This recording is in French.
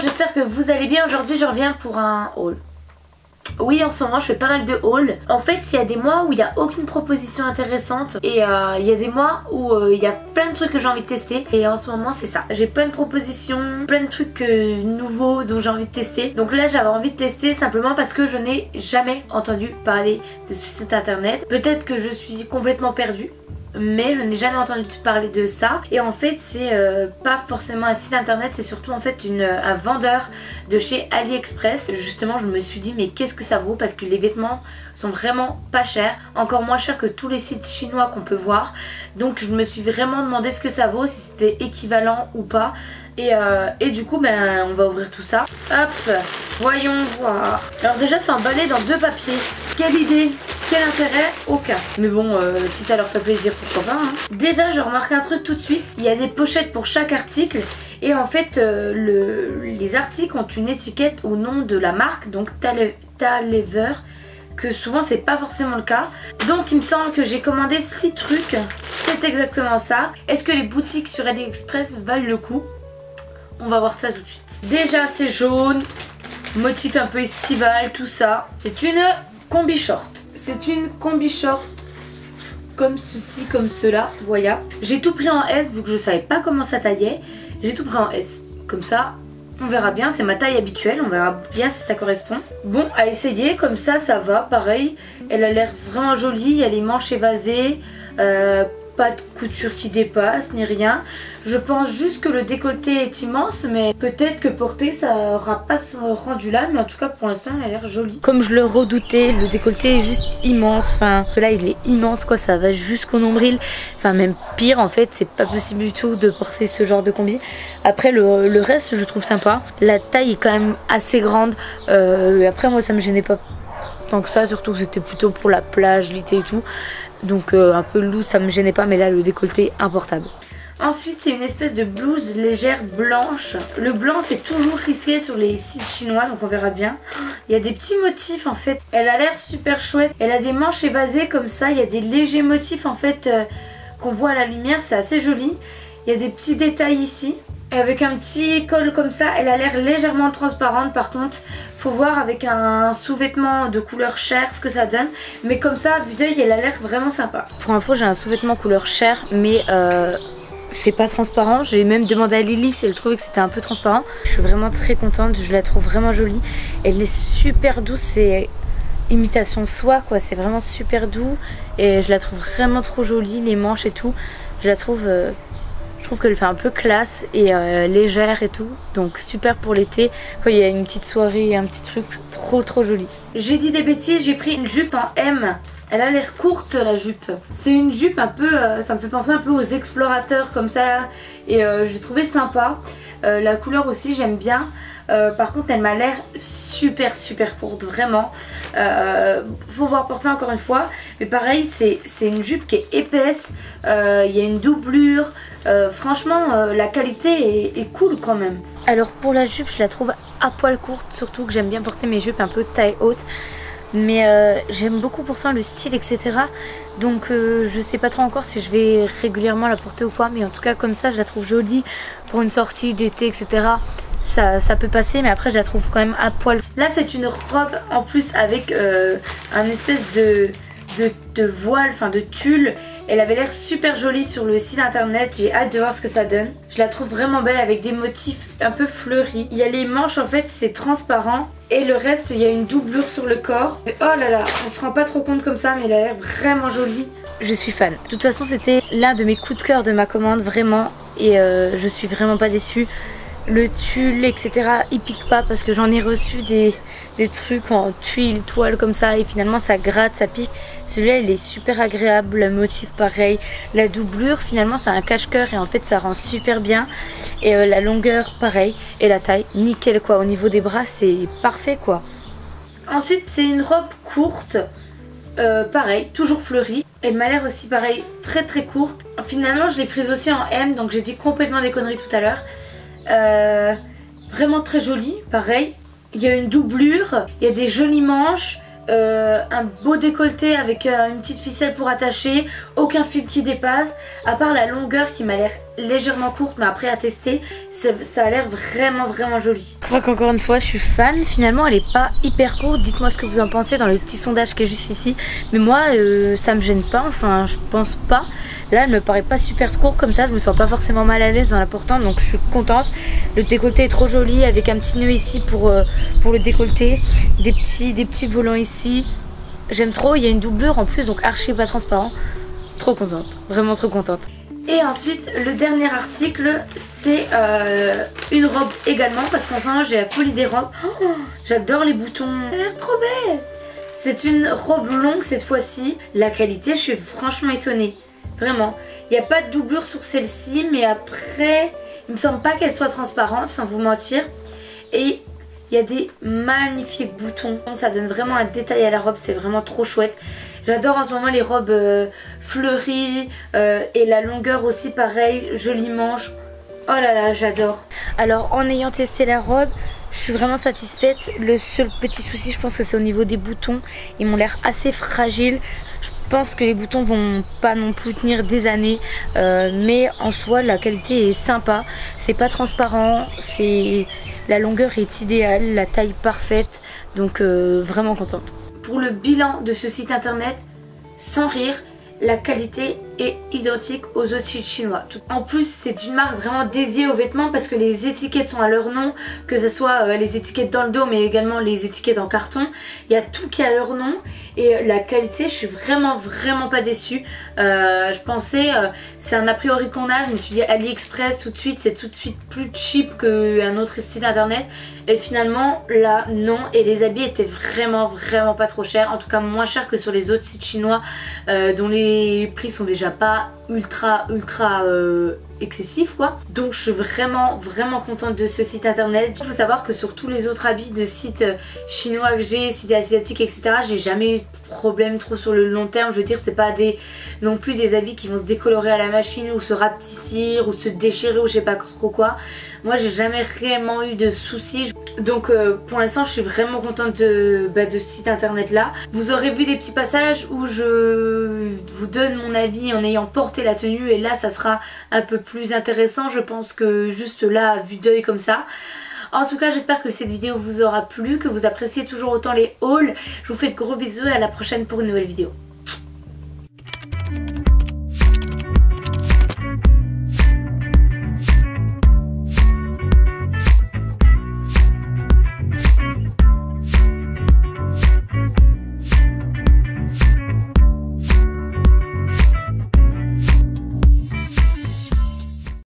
monde, j'espère que vous allez bien. Aujourd'hui je reviens pour un haul. Oui, en ce moment je fais pas mal de hauls. En fait il y a des mois où il n'y a aucune proposition intéressante. Et il y a des mois où il y a plein de trucs que j'ai envie de tester. Et en ce moment c'est ça. J'ai plein de propositions, plein de trucs nouveaux dont j'ai envie de tester. Donc là j'avais envie de tester simplement parce que je n'ai jamais entendu parler de ce site internet. Peut-être que je suis complètement perdue, mais je n'ai jamais entendu parler de ça. Et en fait c'est pas forcément un site internet, c'est surtout en fait un vendeur de chez AliExpress. Justement je me suis dit mais qu'est-ce que ça vaut, parce que les vêtements sont vraiment pas chers, encore moins chers que tous les sites chinois qu'on peut voir. Donc je me suis vraiment demandé ce que ça vaut, si c'était équivalent ou pas. Et du coup ben on va ouvrir tout ça. Hop, voyons voir. Alors déjà c'est emballé dans 2 papiers. Quelle idée, quel intérêt? Aucun. Mais bon si ça leur fait plaisir, pourquoi pas hein. Déjà je remarque un truc tout de suite. Il y a des pochettes pour chaque article. Et en fait les articles ont une étiquette au nom de la marque, donc Talever, que souvent c'est pas forcément le cas. Donc il me semble que j'ai commandé 6 trucs. C'est exactement ça. Est-ce que les boutiques sur AliExpress valent le coup? On va voir ça tout de suite. Déjà c'est jaune, motif un peu estival, tout ça. C'est une combi short. C'est une combi short comme ceci, comme cela, voilà. J'ai tout pris en S vu que je savais pas comment ça taillait. J'ai tout pris en S. Comme ça, on verra bien, c'est ma taille habituelle, on verra bien si ça correspond. Bon, à essayer, comme ça va, pareil. Elle a l'air vraiment jolie, il y a les manches évasées, pas de couture qui dépasse, ni rien. Je pense juste que le décolleté est immense, mais peut-être que porter ça aura pas ce rendu là, mais en tout cas pour l'instant elle a l'air jolie. Comme je le redoutais, le décolleté est juste immense, enfin là il est immense quoi, ça va jusqu'au nombril. Enfin même pire en fait, c'est pas possible du tout de porter ce genre de combi. Après le reste je trouve sympa, la taille est quand même assez grande, après moi ça me gênait pas tant que ça, surtout que c'était plutôt pour la plage, l'été et tout. Donc un peu loose, ça me gênait pas, mais là le décolleté est importable. Ensuite c'est une espèce de blouse légère blanche. Le blanc c'est toujours risqué sur les sites chinois, donc on verra bien. Il y a des petits motifs en fait. Elle a l'air super chouette. Elle a des manches évasées comme ça. Il y a des légers motifs en fait qu'on voit à la lumière. C'est assez joli. Il y a des petits détails ici. Avec un petit col comme ça, elle a l'air légèrement transparente. Par contre, faut voir avec un sous-vêtement de couleur chair ce que ça donne. Mais comme ça, à vue d'œil, elle a l'air vraiment sympa. Pour info, j'ai un sous-vêtement couleur chair, mais c'est pas transparent. J'ai même demandé à Lily si elle trouvait que c'était un peu transparent. Je suis vraiment très contente, je la trouve vraiment jolie. Elle est super douce, c'est imitation soie quoi. C'est vraiment super doux et je la trouve vraiment trop jolie. Les manches et tout, je trouve qu'elle fait un peu classe et légère et tout, donc super pour l'été quand il y a une petite soirée et un petit truc trop joli. J'ai dit des bêtises, j'ai pris une jupe en M. Elle a l'air courte la jupe. C'est une jupe un peu, ça me fait penser un peu aux explorateurs comme ça et je l'ai trouvée sympa. La couleur aussi j'aime bien. Par contre elle m'a l'air super courte vraiment. Faut voir porter encore une fois. Mais pareil c'est une jupe qui est épaisse. Il y a une doublure. Franchement la qualité est cool quand même. Alors pour la jupe je la trouve à poil courte. Surtout que j'aime bien porter mes jupes un peu taille haute. Mais j'aime beaucoup pourtant le style etc. Donc je sais pas trop encore si je vais régulièrement la porter ou quoi. Mais en tout cas comme ça je la trouve jolie pour une sortie d'été etc. Ça peut passer, mais après je la trouve quand même à poil. Là c'est une robe en plus avec un espèce de voile, enfin de tulle. Elle avait l'air super jolie sur le site internet, j'ai hâte de voir ce que ça donne. Je la trouve vraiment belle avec des motifs un peu fleuris. Il y a les manches en fait, c'est transparent. Et le reste, il y a une doublure sur le corps. Et oh là là, on se rend pas trop compte comme ça, mais elle a l'air vraiment jolie. Je suis fan. De toute façon c'était l'un de mes coups de cœur de ma commande, vraiment. Et je suis vraiment pas déçue. Le tulle etc il pique pas parce que j'en ai reçu des trucs en tuile, toile comme ça et finalement ça gratte, ça pique. Celui-là il est super agréable, le motif pareil, la doublure finalement c'est un cache-cœur et en fait ça rend super bien. Et la longueur pareil et la taille nickel quoi, au niveau des bras c'est parfait quoi. Ensuite c'est une robe courte, pareil, toujours fleurie. Elle m'a l'air aussi pareil très courte. Finalement je l'ai prise aussi en M, donc j'ai dit complètement des conneries tout à l'heure. Vraiment très jolie, pareil. Il y a une doublure, il y a des jolies manches, un beau décolleté avec une petite ficelle pour attacher, aucun fil qui dépasse, à part la longueur qui m'a l'air légèrement courte, mais après à tester, ça a l'air vraiment joli. Je crois qu'encore une fois je suis fan, finalement elle est pas hyper courte, dites-moi ce que vous en pensez dans le petit sondage qui est juste ici, mais moi ça me gêne pas, enfin je pense pas. Là elle me paraît pas super courte comme ça, je me sens pas forcément mal à l'aise en la portant, donc je suis contente. Le décolleté est trop joli avec un petit nœud ici pour le décolleté, des petits volants ici. J'aime trop, il y a une doublure en plus, donc archi pas transparent. Trop contente, vraiment trop contente. Et ensuite le dernier article c'est une robe également, parce qu'en ce moment j'ai la folie des robes. Oh, j'adore les boutons, elle a l'air trop belle. C'est une robe longue cette fois-ci, la qualité je suis franchement étonnée. Vraiment, il n'y a pas de doublure sur celle-ci, mais après, il me semble pas qu'elle soit transparente, sans vous mentir. Et il y a des magnifiques boutons. Ça donne vraiment un détail à la robe, c'est vraiment trop chouette. J'adore en ce moment les robes fleuries et la longueur aussi pareil, jolie manche. Oh là là, j'adore. Alors en ayant testé la robe, je suis vraiment satisfaite. Le seul petit souci, je pense que c'est au niveau des boutons. Ils m'ont l'air assez fragiles. Je pense que les boutons vont pas non plus tenir des années, mais en soi la qualité est sympa. C'est pas transparent, la longueur est idéale, la taille parfaite, donc vraiment contente. Pour le bilan de ce site internet, sans rire, la qualité est identique aux autres sites chinois. En plus c'est une marque vraiment dédiée aux vêtements parce que les étiquettes sont à leur nom, que ce soit les étiquettes dans le dos mais également les étiquettes en carton. Il y a tout qui a leur nom et la qualité je suis vraiment pas déçue. Je pensais, c'est un a priori qu'on a, je me suis dit AliExpress tout de suite, c'est tout de suite plus cheap qu'un autre site internet. Et finalement là non, et les habits étaient vraiment pas trop chers, en tout cas moins chers que sur les autres sites chinois dont les prix sont déjà pas ultra excessif quoi. Donc je suis vraiment contente de ce site internet. Il faut savoir que sur tous les autres habits de sites chinois que j'ai, sites asiatiques etc, j'ai jamais eu de problème trop sur le long terme. Je veux dire c'est pas non plus des habits qui vont se décolorer à la machine ou se rapetissir ou se déchirer ou je sais pas trop quoi. Moi j'ai jamais réellement eu de soucis. Donc pour l'instant je suis vraiment contente de ce site internet là. Vous aurez vu des petits passages où je vous donne mon avis en ayant porté la tenue et là ça sera un peu plus intéressant je pense que juste là à vue d'œil comme ça. En tout cas j'espère que cette vidéo vous aura plu, que vous appréciez toujours autant les hauls. Je vous fais de gros bisous et à la prochaine pour une nouvelle vidéo.